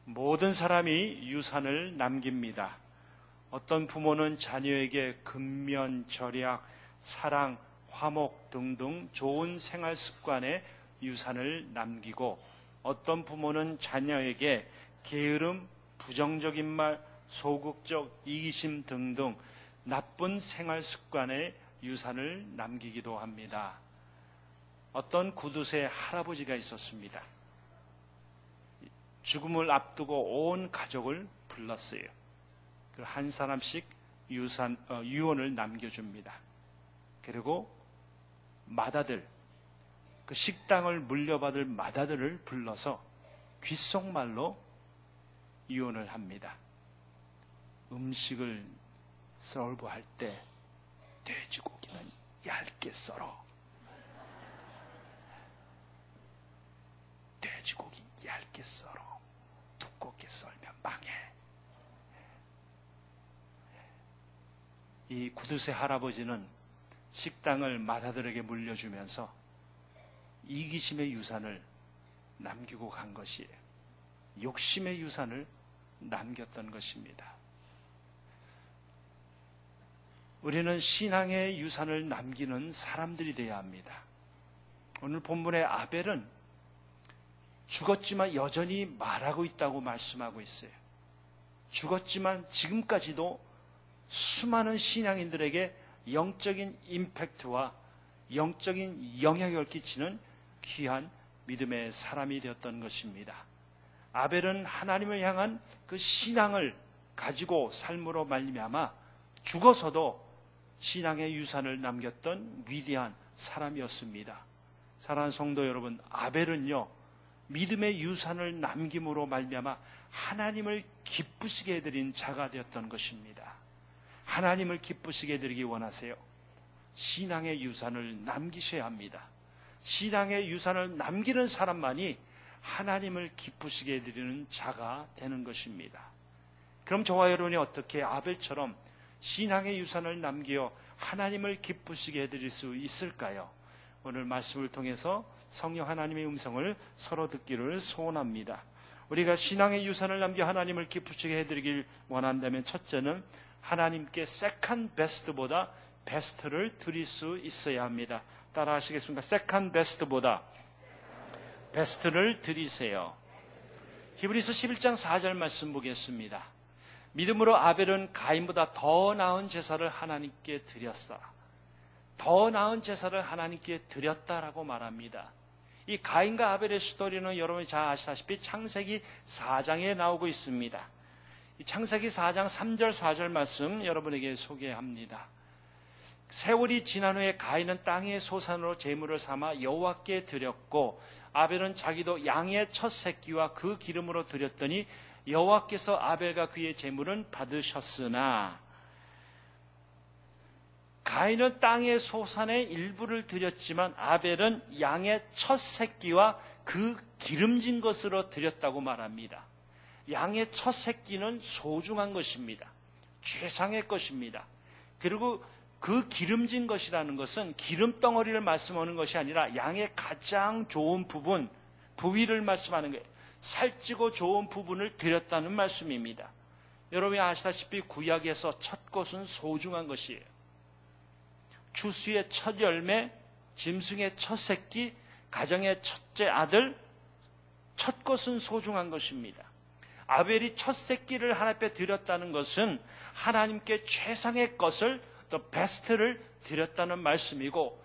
모든 사람이 유산을 남깁니다. 어떤 부모는 자녀에게 근면, 절약, 사랑, 화목 등등 좋은 생활 습관의 유산을 남기고, 어떤 부모는 자녀에게 게으름, 부정적인 말, 소극적 이기심 등등 나쁜 생활 습관의 유산을 남기기도 합니다. 어떤 구두쇠 할아버지가 있었습니다. 죽음을 앞두고 온 가족을 불렀어요. 한 사람씩 유언을 남겨줍니다. 그리고 맏아들, 그 식당을 물려받을 맏아들을 불러서 귓속말로 유언을 합니다. 음식을 서브할 때 돼지고기는 얇게 썰어. 돼지고기 얇게 썰어. 두껍게 썰면 망해. 이 구두쇠 할아버지는 식당을 맏아들에게 물려주면서 이기심의 유산을 남기고 간 것이에요. 욕심의 유산을 남겼던 것입니다. 우리는 신앙의 유산을 남기는 사람들이 되어야 합니다. 오늘 본문의 아벨은 죽었지만 여전히 말하고 있다고 말씀하고 있어요. 죽었지만 지금까지도 수많은 신앙인들에게 영적인 임팩트와 영적인 영향을 끼치는 귀한 믿음의 사람이 되었던 것입니다. 아벨은 하나님을 향한 그 신앙을 가지고 삶으로 말미암아 죽어서도 신앙의 유산을 남겼던 위대한 사람이었습니다. 사랑하는 성도 여러분, 아벨은요, 믿음의 유산을 남김으로 말미암아 하나님을 기쁘시게 해드린 자가 되었던 것입니다. 하나님을 기쁘시게 해드리기 원하세요? 신앙의 유산을 남기셔야 합니다. 신앙의 유산을 남기는 사람만이 하나님을 기쁘시게 해드리는 자가 되는 것입니다. 그럼 저와 여러분이 어떻게 아벨처럼 신앙의 유산을 남겨 하나님을 기쁘시게 해드릴 수 있을까요? 오늘 말씀을 통해서 성령 하나님의 음성을 서로 듣기를 소원합니다. 우리가 신앙의 유산을 남겨 하나님을 기쁘시게 해드리길 원한다면, 첫째는 하나님께 세컨 베스트보다 베스트를 드릴 수 있어야 합니다. 따라 하시겠습니까? 세컨 베스트보다 베스트를 드리세요. 히브리서 11장 4절 말씀 보겠습니다. 믿음으로 아벨은 가인보다 더 나은 제사를 하나님께 드렸다. 더 나은 제사를 하나님께 드렸다라고 말합니다. 이 가인과 아벨의 스토리는 여러분이 잘 아시다시피 창세기 4장에 나오고 있습니다. 이 창세기 4장 3절 4절 말씀 여러분에게 소개합니다. 세월이 지난 후에 가인은 땅의 소산으로 제물을 삼아 여호와께 드렸고, 아벨은 자기도 양의 첫 새끼와 그 기름으로 드렸더니 여호와께서 아벨과 그의 제물은 받으셨으나, 가인은 땅의 소산의 일부를 드렸지만 아벨은 양의 첫 새끼와 그 기름진 것으로 드렸다고 말합니다. 양의 첫 새끼는 소중한 것입니다. 최상의 것입니다. 그리고 그 기름진 것이라는 것은 기름덩어리를 말씀하는 것이 아니라 양의 가장 좋은 부분, 부위를 말씀하는 거예요. 살찌고 좋은 부분을 드렸다는 말씀입니다. 여러분이 아시다시피 구약에서 첫 것은 소중한 것이에요. 추수의 첫 열매, 짐승의 첫 새끼, 가정의 첫째 아들, 첫 것은 소중한 것입니다. 아벨이 첫 새끼를 하나님께 드렸다는 것은 하나님께 최상의 것을, 더 베스트를 드렸다는 말씀이고,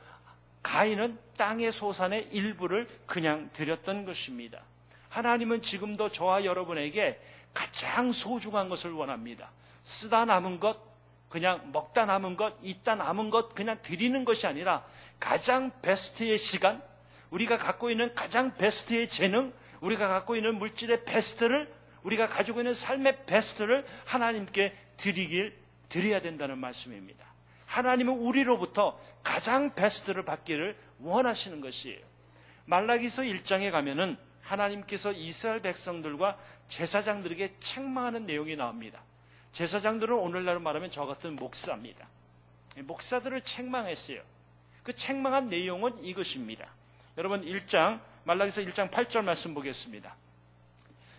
가인은 땅의 소산의 일부를 그냥 드렸던 것입니다. 하나님은 지금도 저와 여러분에게 가장 소중한 것을 원합니다. 쓰다 남은 것, 그냥 먹다 남은 것, 있다 남은 것 그냥 드리는 것이 아니라 가장 베스트의 시간, 우리가 갖고 있는 가장 베스트의 재능, 우리가 갖고 있는 물질의 베스트를, 우리가 가지고 있는 삶의 베스트를 하나님께 드려야 된다는 말씀입니다. 하나님은 우리로부터 가장 베스트를 받기를 원하시는 것이에요. 말라기서 1장에 가면은 하나님께서 이스라엘 백성들과 제사장들에게 책망하는 내용이 나옵니다. 제사장들은 오늘날로 말하면 저 같은 목사입니다. 목사들을 책망했어요. 그 책망한 내용은 이것입니다. 여러분 말라기서 1장 8절 말씀 보겠습니다.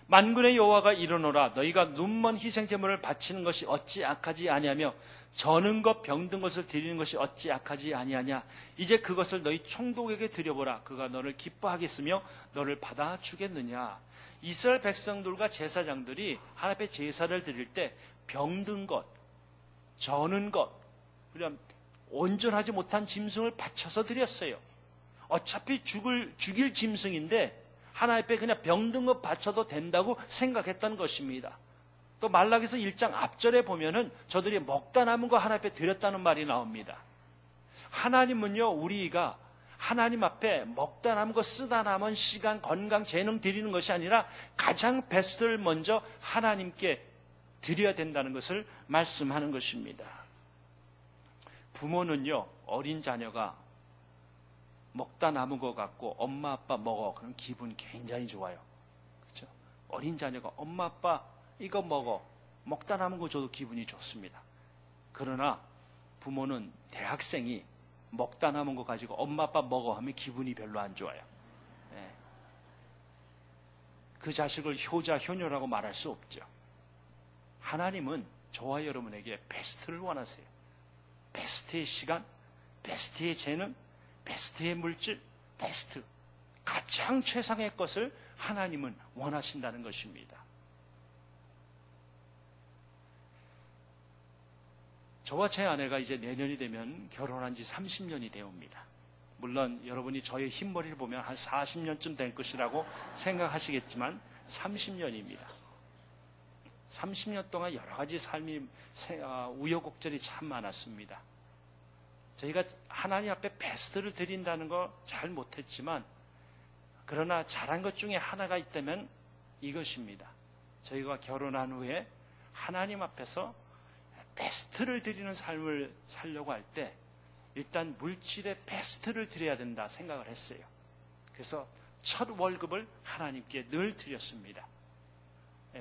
만군의 여호와가 이르노라 너희가 눈먼 희생제물을 바치는 것이 어찌 악하지 아니하며 저는 것 병든 것을 드리는 것이 어찌 악하지 아니하냐. 이제 그것을 너희 총독에게 드려보라. 그가 너를 기뻐하겠으며 너를 받아주겠느냐. 이스라엘 백성들과 제사장들이 하나님 앞에 제사를 드릴 때 병든 것, 저는 것, 그냥 온전하지 못한 짐승을 바쳐서 드렸어요. 어차피 죽일 짐승인데 하나님 앞에 그냥 병든 것 바쳐도 된다고 생각했던 것입니다. 또 말라기서 1장 앞절에 보면은 저들이 먹다 남은 거 하나님 앞에 드렸다는 말이 나옵니다. 하나님은요, 우리가 하나님 앞에 먹다 남은 거 쓰다 남은 시간, 건강, 재능 드리는 것이 아니라 가장 베스트를 먼저 하나님께 드려야 된다는 것을 말씀하는 것입니다. 부모는요, 어린 자녀가 먹다 남은 것 같고 엄마 아빠 먹어 그럼 기분 굉장히 좋아요. 그렇죠? 어린 자녀가 엄마 아빠 이거 먹다 남은 거 줘도 기분이 좋습니다. 그러나 부모는 대학생이 먹다 남은 거 가지고 엄마 아빠 먹어 하면 기분이 별로 안 좋아요. 네. 그 자식을 효자 효녀라고 말할 수 없죠. 하나님은 저와 여러분에게 베스트를 원하세요. 베스트의 시간, 베스트의 재능, 베스트의 물질, 베스트, 가장 최상의 것을 하나님은 원하신다는 것입니다. 저와 제 아내가 이제 내년이 되면 결혼한 지 30년이 되옵니다. 물론 여러분이 저의 흰머리를 보면 한 40년쯤 될 것이라고 생각하시겠지만 30년입니다. 30년 동안 여러 가지 삶이 우여곡절이 참 많았습니다. 저희가 하나님 앞에 베스트를 드린다는 거 잘 못했지만 그러나 잘한 것 중에 하나가 있다면 이것입니다. 저희가 결혼한 후에 하나님 앞에서 베스트를 드리는 삶을 살려고 할 때 일단 물질의 베스트를 드려야 된다 생각을 했어요. 그래서 첫 월급을 하나님께 늘 드렸습니다.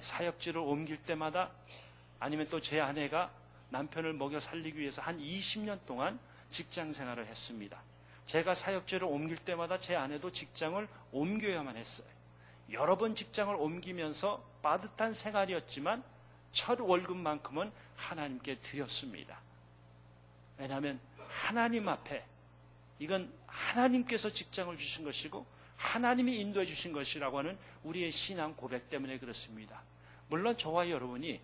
사역지를 옮길 때마다 아니면 또 제 아내가 남편을 먹여 살리기 위해서 한 20년 동안 직장 생활을 했습니다. 제가 사역지를 옮길 때마다 제 아내도 직장을 옮겨야만 했어요. 여러 번 직장을 옮기면서 빠듯한 생활이었지만 첫 월급만큼은 하나님께 드렸습니다. 왜냐하면 하나님 앞에 이건 하나님께서 직장을 주신 것이고 하나님이 인도해 주신 것이라고 하는 우리의 신앙 고백 때문에 그렇습니다. 물론 저와 여러분이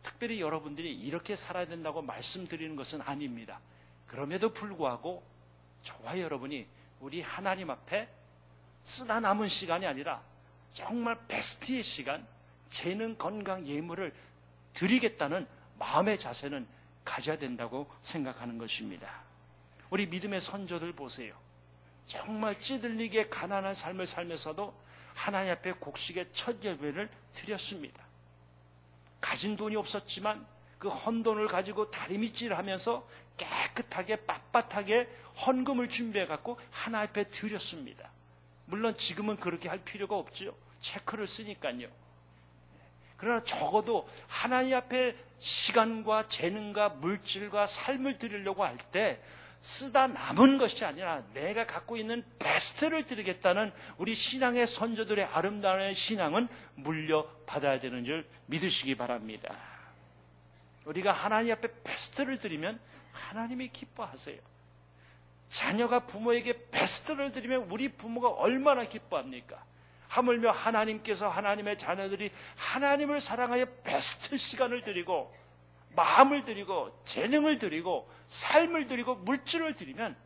특별히 여러분들이 이렇게 살아야 된다고 말씀드리는 것은 아닙니다. 그럼에도 불구하고 저와 여러분이 우리 하나님 앞에 쓰다 남은 시간이 아니라 정말 베스트의 시간, 재능, 건강, 예물을 드리겠다는 마음의 자세는 가져야 된다고 생각하는 것입니다. 우리 믿음의 선조들 보세요. 정말 찌들리게 가난한 삶을 살면서도 하나님 앞에 곡식의 첫 예배를 드렸습니다. 가진 돈이 없었지만 그 헌돈을 가지고 다리밑질하면서 깨끗하게 빳빳하게 헌금을 준비해갖고 하나님 앞에 드렸습니다. 물론 지금은 그렇게 할 필요가 없죠. 체크를 쓰니까요. 그러나 적어도 하나님 앞에 시간과 재능과 물질과 삶을 드리려고 할 때 쓰다 남은 것이 아니라 내가 갖고 있는 베스트를 드리겠다는 우리 신앙의 선조들의 아름다운 신앙은 물려받아야 되는 줄 믿으시기 바랍니다. 우리가 하나님 앞에 베스트를 드리면 하나님이 기뻐하세요. 자녀가 부모에게 베스트를 드리면 우리 부모가 얼마나 기뻐합니까? 하물며 하나님께서 하나님의 자녀들이 하나님을 사랑하여 베스트 시간을 드리고 마음을 드리고 재능을 드리고 삶을 드리고 물질을 드리면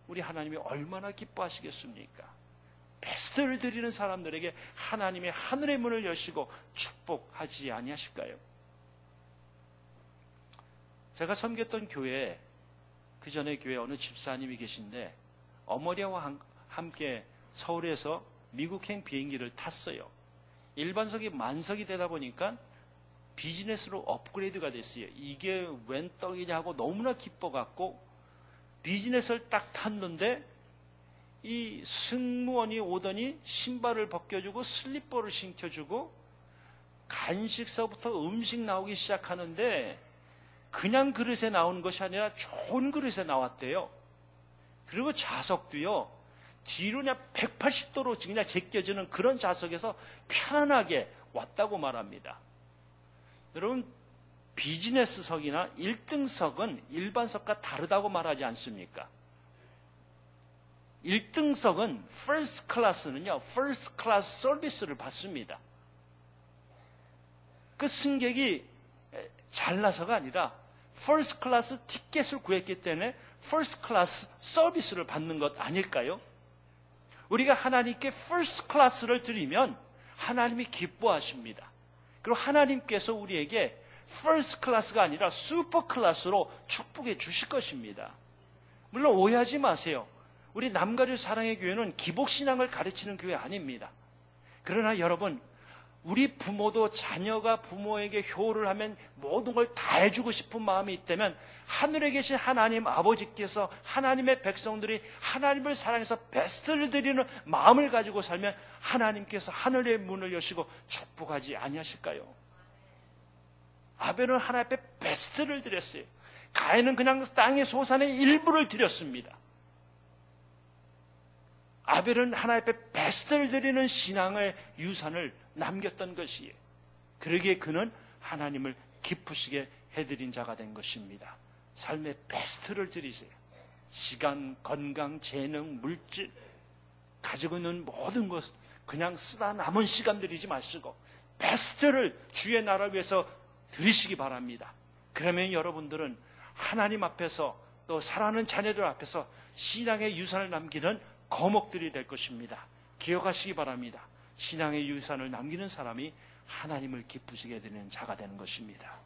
우리 하나님이 얼마나 기뻐하시겠습니까? 베스트를 드리는 사람들에게 하나님의 하늘의 문을 여시고 축복하지 아니하실까요? 제가 섬겼던 교회에 그 전에 교회에 어느 집사님이 계신데 어머니와 함께 서울에서 미국행 비행기를 탔어요. 일반석이 만석이 되다 보니까 비즈니스로 업그레이드가 됐어요. 이게 웬 떡이냐 하고 너무나 기뻐갖고 비즈니스를 딱 탔는데 이 승무원이 오더니 신발을 벗겨주고 슬리퍼를 신겨주고 간식서부터 음식 나오기 시작하는데 그냥 그릇에 나오는 것이 아니라 좋은 그릇에 나왔대요. 그리고 좌석도요. 뒤로 그냥 180도로 그냥 제껴지는 그런 좌석에서 편안하게 왔다고 말합니다. 여러분, 비즈니스석이나 1등석은 일반석과 다르다고 말하지 않습니까? 1등석은 first class는요, first class 서비스를 받습니다. 그 승객이 잘나서가 아니라 first class 티켓을 구했기 때문에 first class 서비스를 받는 것 아닐까요? 우리가 하나님께 first class를 드리면 하나님이 기뻐하십니다. 그리고 하나님께서 우리에게 first class가 아니라 super class로 축복해 주실 것입니다. 물론 오해하지 마세요. 우리 남가주 사랑의 교회는 기복신앙을 가르치는 교회 아닙니다. 그러나 여러분, 우리 부모도 자녀가 부모에게 효를 하면 모든 걸 다 해주고 싶은 마음이 있다면 하늘에 계신 하나님 아버지께서 하나님의 백성들이 하나님을 사랑해서 베스트를 드리는 마음을 가지고 살면 하나님께서 하늘의 문을 여시고 축복하지 아니하실까요? 아벨은 하나님 앞에 베스트를 드렸어요. 가인은 그냥 땅의 소산의 일부를 드렸습니다. 아벨은 하나님 앞에 베스트를 드리는 신앙의 유산을 남겼던 것이에요. 그러기에 그는 하나님을 기쁘시게 해드린 자가 된 것입니다. 삶의 베스트를 드리세요. 시간, 건강, 재능, 물질, 가지고 있는 모든 것 그냥 쓰다 남은 시간 들이지 마시고 베스트를 주의 나라를 위해서 드리시기 바랍니다. 그러면 여러분들은 하나님 앞에서 또 사랑하는 자녀들 앞에서 신앙의 유산을 남기는 거목들이 될 것입니다. 기억하시기 바랍니다. 신앙의 유산을 남기는 사람이 하나님을 기쁘시게 되는 자가 되는 것입니다.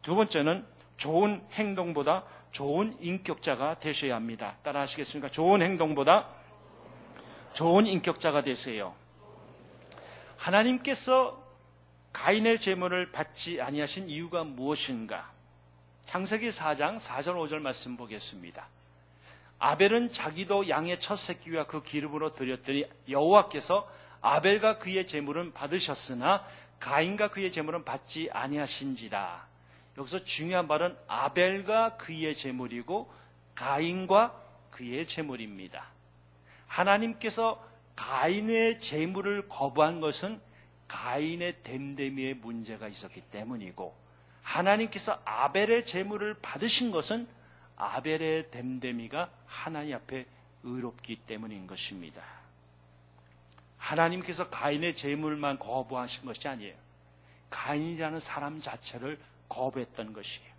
두 번째는 좋은 행동보다 좋은 인격자가 되셔야 합니다. 따라 하시겠습니까? 좋은 행동보다 좋은 인격자가 되세요. 하나님께서 가인의 제물을 받지 아니하신 이유가 무엇인가? 창세기 4장 4절 5절 말씀 보겠습니다. 아벨은 자기도 양의 첫 새끼와 그 기름으로 드렸더니 여호와께서 아벨과 그의 제물은 받으셨으나 가인과 그의 제물은 받지 아니하신지라. 여기서 중요한 말은 아벨과 그의 제물이고 가인과 그의 제물입니다. 하나님께서 가인의 제물을 거부한 것은 가인의 됨됨이의 문제가 있었기 때문이고, 하나님께서 아벨의 제물을 받으신 것은 아벨의 됨됨이가 하나님 앞에 의롭기 때문인 것입니다. 하나님께서 가인의 제물만 거부하신 것이 아니에요. 가인이라는 사람 자체를 거부했던 것이에요.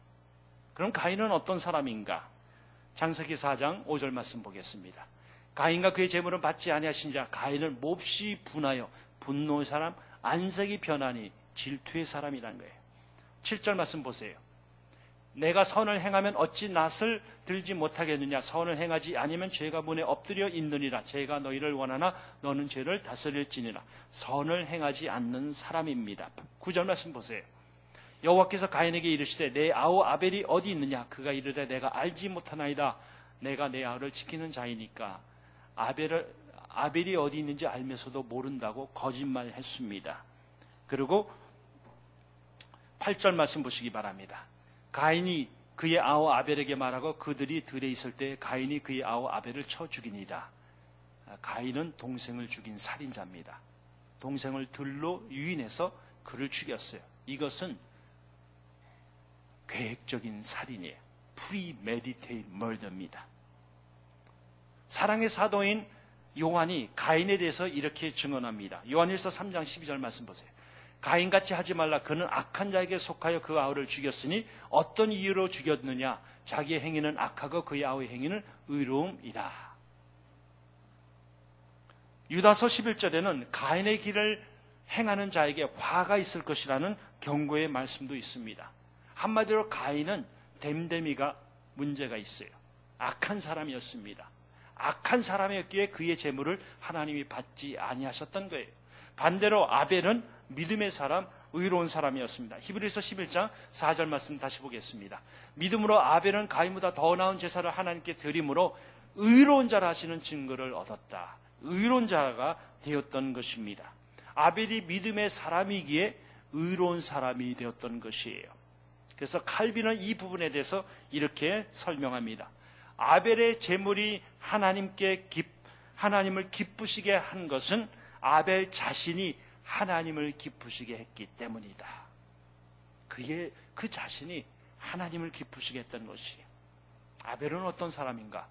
그럼 가인은 어떤 사람인가? 창세기 4장 5절 말씀 보겠습니다. 가인과 그의 제물은 받지 아니하신 자, 가인은 몹시 분하여 분노의 사람, 안색이 변하니 질투의 사람이라는 거예요. 7절 말씀 보세요. 내가 선을 행하면 어찌 낫을 들지 못하겠느냐? 선을 행하지 아니면 죄가 문에 엎드려 있느니라. 죄가 너희를 원하나 너는 죄를 다스릴지니라. 선을 행하지 않는 사람입니다. 9절 말씀 보세요. 여호와께서 가인에게 이르시되 내 아우 아벨이 어디 있느냐? 그가 이르되 내가 알지 못하나이다. 내가 내 아우를 지키는 자이니까. 아벨이 어디 있는지 알면서도 모른다고 거짓말했습니다. 그리고 8절 말씀 보시기 바랍니다. 가인이 그의 아우 아벨에게 말하고 그들이 들에 있을 때 가인이 그의 아우 아벨을 쳐 죽이니라. 가인은 동생을 죽인 살인자입니다. 동생을 들로 유인해서 그를 죽였어요. 이것은 계획적인 살인이에요. Premeditated murder입니다. 사랑의 사도인 요한이 가인에 대해서 이렇게 증언합니다. 요한일서 3장 12절 말씀 보세요. 가인같이 하지 말라. 그는 악한 자에게 속하여 그 아우를 죽였으니 어떤 이유로 죽였느냐? 자기의 행위는 악하고 그의 아우의 행위는 의로움이라. 유다서 11절에는 가인의 길을 행하는 자에게 화가 있을 것이라는 경고의 말씀도 있습니다. 한마디로 가인은 됨됨이가 문제가 있어요. 악한 사람이었습니다. 악한 사람이었기에 그의 재물을 하나님이 받지 아니하셨던 거예요. 반대로 아벨은 믿음의 사람, 의로운 사람이었습니다. 히브리서 11장 4절 말씀 다시 보겠습니다. 믿음으로 아벨은 가인보다 더 나은 제사를 하나님께 드림으로 의로운 자라 하시는 증거를 얻었다. 의로운 자가 되었던 것입니다. 아벨이 믿음의 사람이기에 의로운 사람이 되었던 것이에요. 그래서 칼빈은 이 부분에 대해서 이렇게 설명합니다. 아벨의 제물이 하나님을 기쁘시게 한 것은 아벨 자신이 하나님을 기쁘시게 했기 때문이다. 그게 그 자신이 하나님을 기쁘시게 했던 것이에요. 아벨은 어떤 사람인가?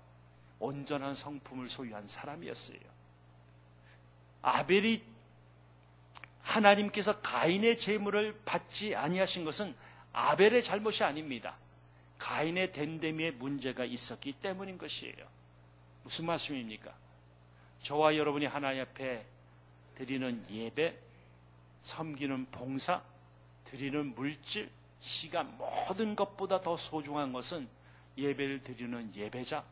온전한 성품을 소유한 사람이었어요. 아벨이 하나님께서 가인의 제물을 받지 아니하신 것은 아벨의 잘못이 아닙니다. 가인의 됨됨이에 문제가 있었기 때문인 것이에요. 무슨 말씀입니까? 저와 여러분이 하나님 앞에 드리는 예배, 섬기는 봉사, 드리는 물질, 시간, 모든 것보다 더 소중한 것은 예배를 드리는 예배자,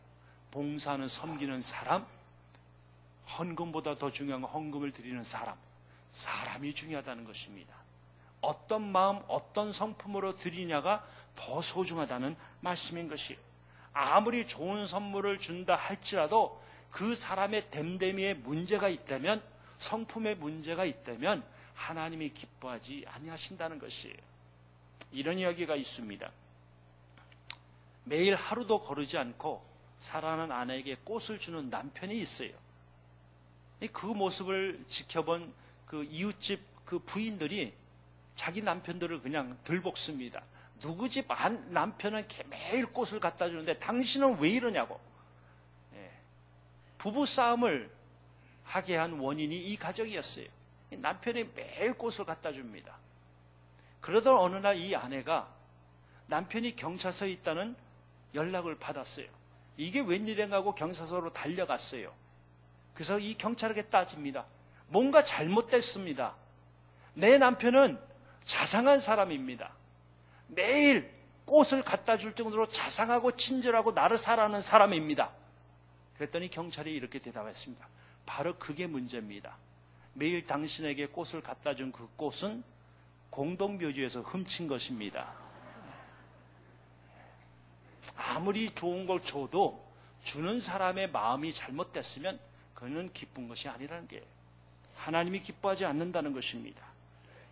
봉사하는 섬기는 사람, 헌금보다 더 중요한 건 헌금을 드리는 사람이 중요하다는 것입니다. 어떤 마음, 어떤 성품으로 드리냐가 더 소중하다는 말씀인 것이에요. 아무리 좋은 선물을 준다 할지라도 그 사람의 됨됨이에 문제가 있다면, 성품에 문제가 있다면 하나님이 기뻐하지 아니하신다는 것이에요. 이런 이야기가 있습니다. 매일 하루도 거르지 않고 사랑하는 아내에게 꽃을 주는 남편이 있어요. 그 모습을 지켜본 그 이웃집 그 부인들이 자기 남편들을 그냥 들볶습니다. 누구 집 남편은 매일 꽃을 갖다 주는데 당신은 왜 이러냐고. 부부싸움을 하게 한 원인이 이 가정이었어요. 남편이 매일 꽃을 갖다 줍니다. 그러던 어느 날 이 아내가 남편이 경찰서에 있다는 연락을 받았어요. 이게 웬일인가 하고 경찰서로 달려갔어요. 그래서 이 경찰에게 따집니다. 뭔가 잘못됐습니다. 내 남편은 자상한 사람입니다. 매일 꽃을 갖다 줄 정도로 자상하고 친절하고 나를 사랑하는 사람입니다. 그랬더니 경찰이 이렇게 대답했습니다. 바로 그게 문제입니다. 매일 당신에게 꽃을 갖다 준 그 꽃은 공동묘지에서 훔친 것입니다. 아무리 좋은 걸 줘도 주는 사람의 마음이 잘못됐으면 그는 기쁜 것이 아니라는 게 하나님이 기뻐하지 않는다는 것입니다.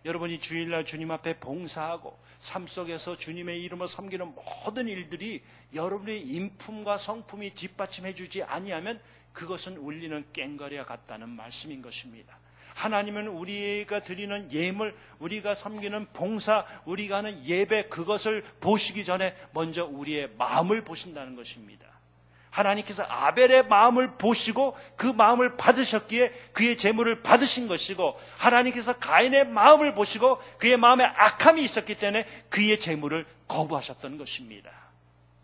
여러분이 주일날 주님 앞에 봉사하고 삶 속에서 주님의 이름을 섬기는 모든 일들이 여러분의 인품과 성품이 뒷받침해 주지 아니하면 그것은 울리는 꽹과리와 같다는 말씀인 것입니다. 하나님은 우리가 드리는 예물, 우리가 섬기는 봉사, 우리가 하는 예배, 그것을 보시기 전에 먼저 우리의 마음을 보신다는 것입니다. 하나님께서 아벨의 마음을 보시고 그 마음을 받으셨기에 그의 제물을 받으신 것이고, 하나님께서 가인의 마음을 보시고 그의 마음에 악함이 있었기 때문에 그의 제물을 거부하셨던 것입니다.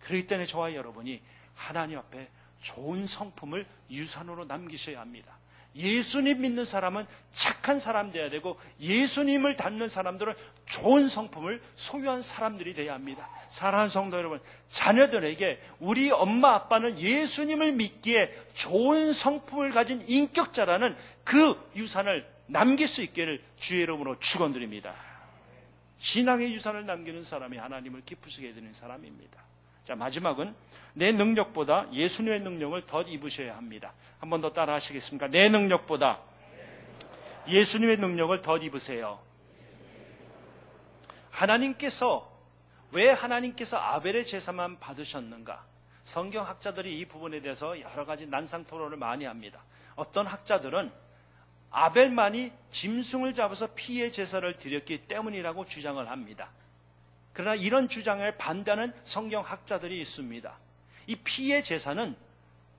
그렇기 때문에 저와 여러분이 하나님 앞에 좋은 성품을 유산으로 남기셔야 합니다. 예수님 믿는 사람은 착한 사람 되어야 되고, 예수님을 닮는 사람들은 좋은 성품을 소유한 사람들이 되어야 합니다. 사랑하는 성도 여러분, 자녀들에게 우리 엄마 아빠는 예수님을 믿기에 좋은 성품을 가진 인격자라는 그 유산을 남길 수 있기를 주의 이름으로 축원드립니다. 신앙의 유산을 남기는 사람이 하나님을 기쁘시게 되는 사람입니다. 자, 마지막은 내 능력보다 예수님의 능력을 더 입으셔야 합니다. 한 번 더 따라 하시겠습니까? 내 능력보다 예수님의 능력을 더 입으세요. 왜 하나님께서 아벨의 제사만 받으셨는가? 성경학자들이 이 부분에 대해서 여러 가지 난상 토론을 많이 합니다. 어떤 학자들은 아벨만이 짐승을 잡아서 피의 제사를 드렸기 때문이라고 주장을 합니다. 그러나 이런 주장에 반대하는 성경학자들이 있습니다. 이 피의 제사는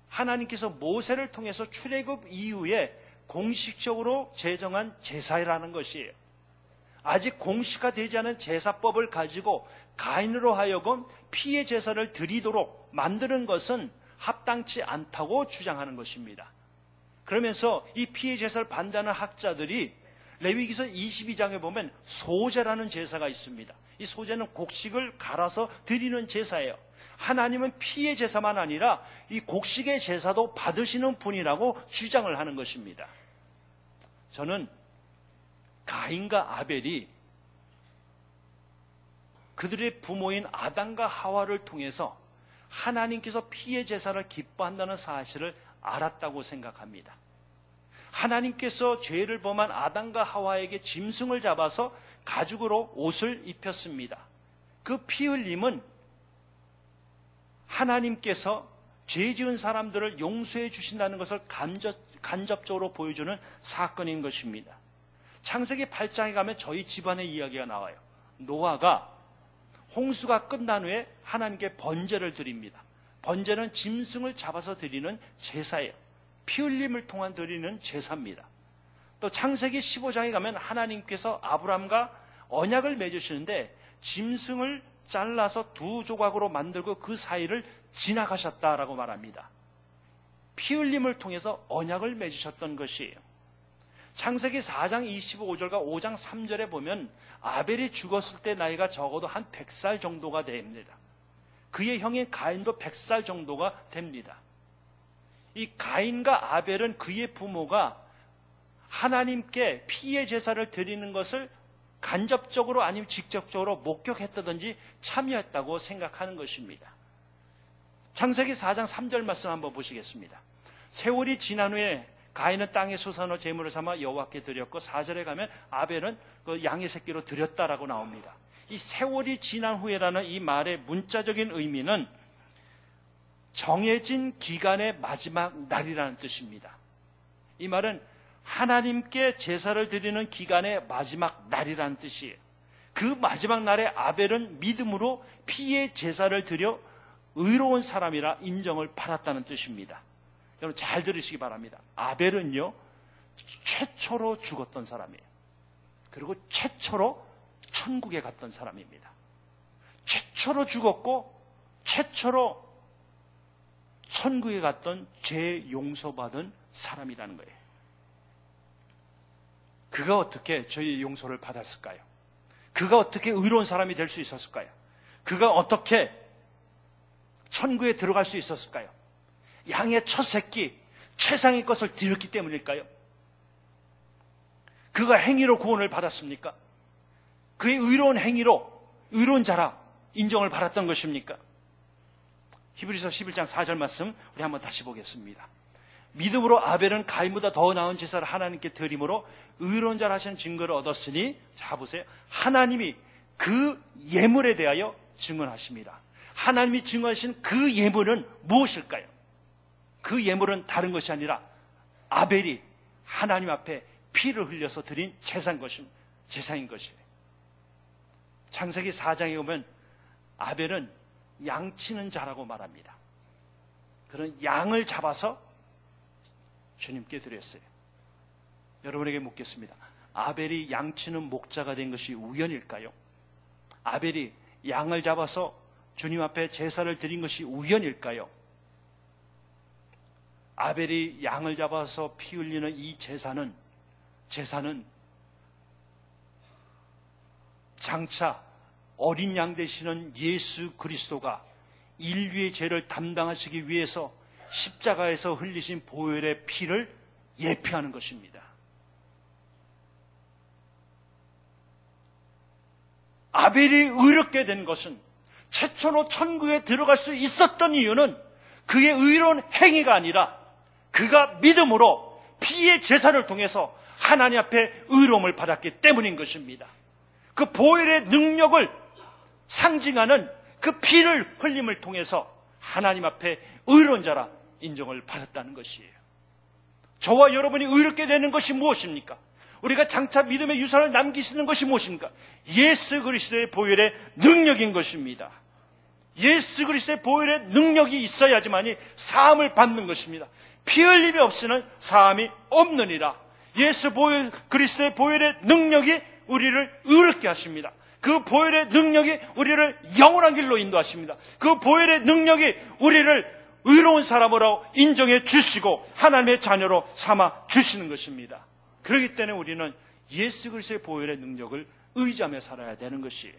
하나님께서 모세를 통해서 출애굽 이후에 공식적으로 제정한 제사라는 것이에요. 아직 공식화되지 않은 제사법을 가지고 가인으로 하여금 피의 제사를 드리도록 만드는 것은 합당치 않다고 주장하는 것입니다. 그러면서 이 피의 제사를 반대하는 학자들이 레위기서 22장에 보면 소제라는 제사가 있습니다. 이 소제는 곡식을 갈아서 드리는 제사예요. 하나님은 피의 제사만 아니라 이 곡식의 제사도 받으시는 분이라고 주장을 하는 것입니다. 저는 가인과 아벨이 그들의 부모인 아담과 하와를 통해서 하나님께서 피의 제사를 기뻐한다는 사실을 알았다고 생각합니다. 하나님께서 죄를 범한 아담과 하와에게 짐승을 잡아서 가죽으로 옷을 입혔습니다. 그 피 흘림은 하나님께서 죄 지은 사람들을 용서해 주신다는 것을 간접적으로 보여주는 사건인 것입니다. 창세기 8장에 가면 저희 집안의 이야기가 나와요. 노아가 홍수가 끝난 후에 하나님께 번제를 드립니다. 번제는 짐승을 잡아서 드리는 제사예요. 피 흘림을 통한 드리는 제사입니다. 또 창세기 15장에 가면 하나님께서 아브람과 언약을 맺으시는데 짐승을 잘라서 두 조각으로 만들고 그 사이를 지나가셨다라고 말합니다. 피 흘림을 통해서 언약을 맺으셨던 것이에요. 창세기 4장 25절과 5장 3절에 보면 아벨이 죽었을 때 나이가 적어도 한 100살 정도가 됩니다. 그의 형인 가인도 100살 정도가 됩니다. 이 가인과 아벨은 그의 부모가 하나님께 피의 제사를 드리는 것을 간접적으로 아니면 직접적으로 목격했다든지 참여했다고 생각하는 것입니다. 창세기 4장 3절 말씀 한번 보시겠습니다. 세월이 지난 후에 가인은 땅의 소산으로 제물을 삼아 여호와께 드렸고 4절에 가면 아벨은 그 양의 새끼로 드렸다라고 나옵니다. 이 세월이 지난 후에라는 이 말의 문자적인 의미는 정해진 기간의 마지막 날이라는 뜻입니다. 이 말은 하나님께 제사를 드리는 기간의 마지막 날이라는 뜻이에요. 그 마지막 날에 아벨은 믿음으로 피의 제사를 드려 의로운 사람이라 인정을 받았다는 뜻입니다. 여러분 잘 들으시기 바랍니다. 아벨은요, 최초로 죽었던 사람이에요. 그리고 최초로 천국에 갔던 사람입니다. 최초로 죽었고 최초로 천국에 갔던 죄 용서받은 사람이라는 거예요. 그가 어떻게 저희 용서를 받았을까요? 그가 어떻게 의로운 사람이 될 수 있었을까요? 그가 어떻게 천국에 들어갈 수 있었을까요? 양의 첫 새끼, 최상의 것을 드렸기 때문일까요? 그가 행위로 구원을 받았습니까? 그의 의로운 행위로 의로운 자라 인정을 받았던 것입니까? 히브리서 11장 4절 말씀 우리 한번 다시 보겠습니다. 믿음으로 아벨은 가인보다 더 나은 제사를 하나님께 드림으로 의로운 자라 하시는 증거를 얻었으니, 자 보세요, 하나님이 그 예물에 대하여 증언하십니다. 하나님이 증언하신 그 예물은 무엇일까요? 그 예물은 다른 것이 아니라 아벨이 하나님 앞에 피를 흘려서 드린 제사인 것이에요. 창세기 4장에 보면 아벨은 양치는 자라고 말합니다. 그런 양을 잡아서 주님께 드렸어요. 여러분에게 묻겠습니다. 아벨이 양치는 목자가 된 것이 우연일까요? 아벨이 양을 잡아서 주님 앞에 제사를 드린 것이 우연일까요? 아벨이 양을 잡아서 피 흘리는 이 제사는 장차 어린 양 되시는 예수 그리스도가 인류의 죄를 담당하시기 위해서 십자가에서 흘리신 보혈의 피를 예표하는 것입니다. 아벨이 의롭게 된 것은, 최초로 천국에 들어갈 수 있었던 이유는 그의 의로운 행위가 아니라 그가 믿음으로 피의 제사를 통해서 하나님 앞에 의로움을 받았기 때문인 것입니다. 그 보혈의 능력을 상징하는 그 피를 흘림을 통해서 하나님 앞에 의로운 자라 인정을 받았다는 것이에요. 저와 여러분이 의롭게 되는 것이 무엇입니까? 우리가 장차 믿음의 유산을 남기시는 것이 무엇입니까? 예수 그리스도의 보혈의 능력인 것입니다. 예수 그리스도의 보혈의 능력이 있어야지만이 사함을 받는 것입니다. 피 흘림이 없이는 사함이 없느니라. 예수 그리스도의 보혈의 능력이 우리를 의롭게 하십니다. 그 보혈의 능력이 우리를 영원한 길로 인도하십니다. 그 보혈의 능력이 우리를 의로운 사람으로 인정해 주시고 하나님의 자녀로 삼아 주시는 것입니다. 그렇기 때문에 우리는 예수 그리스도의 보혈의 능력을 의지하며 살아야 되는 것이에요.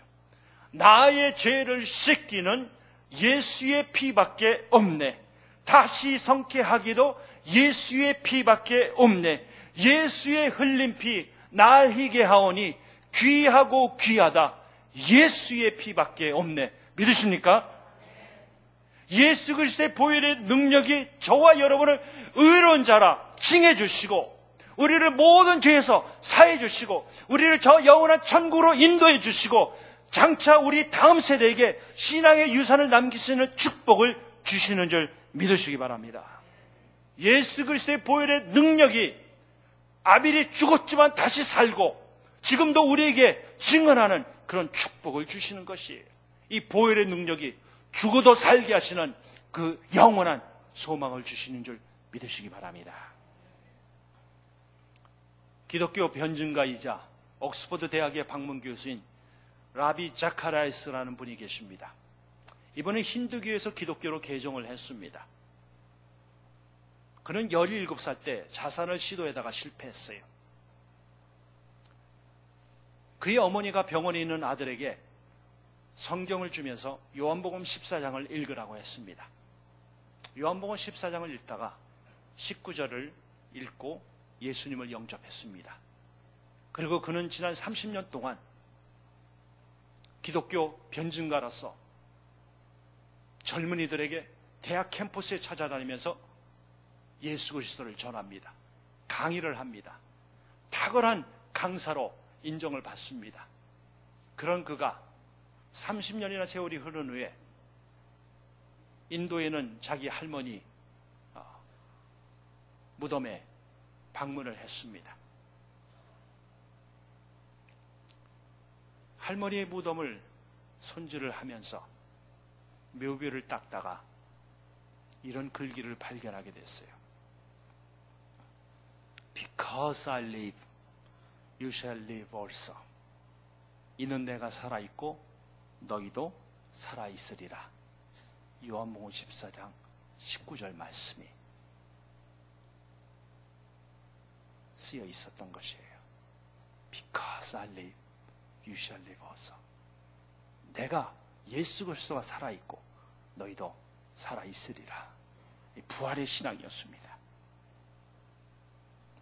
나의 죄를 씻기는 예수의 피밖에 없네. 다시 성케 하기도 예수의 피밖에 없네. 예수의 흘린 피 날 희게 하오니 귀하고 귀하다. 예수의 피밖에 없네. 믿으십니까? 예수 그리스도의 보혈의 능력이 저와 여러분을 의로운 자라 칭해 주시고 우리를 모든 죄에서 사해 주시고 우리를 저 영원한 천국으로 인도해 주시고 장차 우리 다음 세대에게 신앙의 유산을 남기시는 축복을 주시는 줄 믿으시기 바랍니다. 예수 그리스도의 보혈의 능력이 아벨이 죽었지만 다시 살고 지금도 우리에게 증언하는 그런 축복을 주시는 것이에요. 이 보혈의 능력이 죽어도 살게 하시는 그 영원한 소망을 주시는 줄 믿으시기 바랍니다. 기독교 변증가이자 옥스퍼드 대학의 방문 교수인 라비 자카라이스라는 분이 계십니다. 이분은 힌두교에서 기독교로 개종을 했습니다. 그는 17살 때 자살을 시도하다가 실패했어요. 그의 어머니가 병원에 있는 아들에게 성경을 주면서 요한복음 14장을 읽으라고 했습니다. 요한복음 14장을 읽다가 19절을 읽고 예수님을 영접했습니다. 그리고 그는 지난 30년 동안 기독교 변증가로서 젊은이들에게 대학 캠퍼스에 찾아다니면서 예수 그리스도를 전합니다. 강의를 합니다. 탁월한 강사로 인정을 받습니다. 그런 그가 30년이나 세월이 흐른 후에 인도에 있는 자기 할머니 무덤에 방문을 했습니다. 할머니의 무덤을 손질을 하면서 묘비를 닦다가 이런 글귀를 발견하게 됐어요. Because I live, you shall live also. 이는 내가 살아있고 너희도 살아있으리라. 요한복음 14장 19절 말씀이 쓰여 있었던 것이에요. Because I live, you shall live also. 내가 예수 그리스도가 살아있고 너희도 살아있으리라. 이 부활의 신앙이었습니다.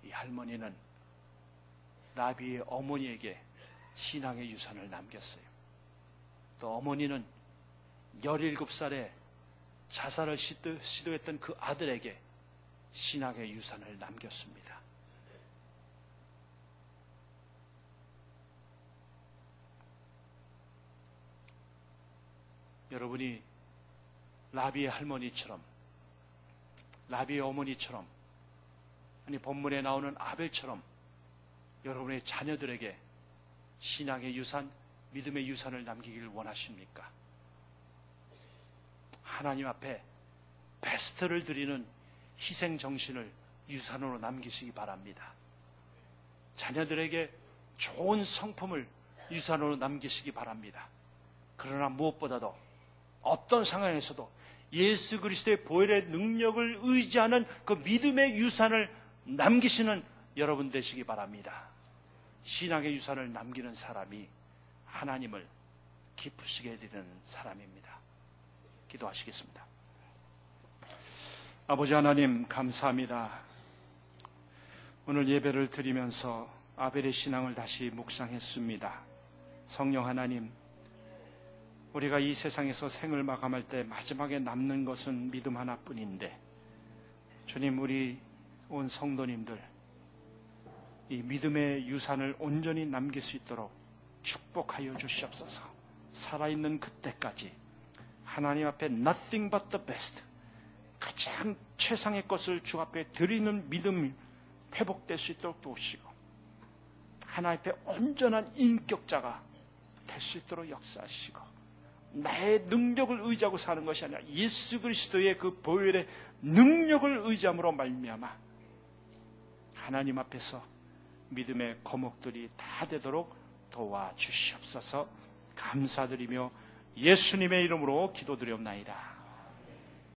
이 할머니는 라비의 어머니에게 신앙의 유산을 남겼어요. 또 어머니는 17살에 자살을 시도했던 그 아들에게 신앙의 유산을 남겼습니다. 여러분이 라비의 할머니처럼, 라비의 어머니처럼, 아니 본문에 나오는 아벨처럼 여러분의 자녀들에게 신앙의 유산, 믿음의 유산을 남기길 원하십니까? 하나님 앞에 베스트를 드리는 희생 정신을 유산으로 남기시기 바랍니다. 자녀들에게 좋은 성품을 유산으로 남기시기 바랍니다. 그러나 무엇보다도 어떤 상황에서도 예수 그리스도의 보혈의 능력을 의지하는 그 믿음의 유산을 남기시는 여러분 되시기 바랍니다. 신앙의 유산을 남기는 사람이 하나님을 기쁘시게 해드리는 사람입니다. 기도하시겠습니다. 아버지 하나님 감사합니다. 오늘 예배를 드리면서 아벨의 신앙을 다시 묵상했습니다. 성령 하나님, 우리가 이 세상에서 생을 마감할 때 마지막에 남는 것은 믿음 하나뿐인데, 주님, 우리 온 성도님들 이 믿음의 유산을 온전히 남길 수 있도록 축복하여 주시옵소서. 살아있는 그때까지 하나님 앞에 nothing but the best, 가장 최상의 것을 주 앞에 드리는 믿음이 회복될 수 있도록 도우시고, 하나님 앞에 온전한 인격자가 될 수 있도록 역사하시고, 나의 능력을 의지하고 사는 것이 아니라 예수 그리스도의 그 보혈의 능력을 의지함으로 말미암아 하나님 앞에서 믿음의 거목들이 다 되도록 도와주시옵소서. 감사드리며 예수님의 이름으로 기도드리옵나이다.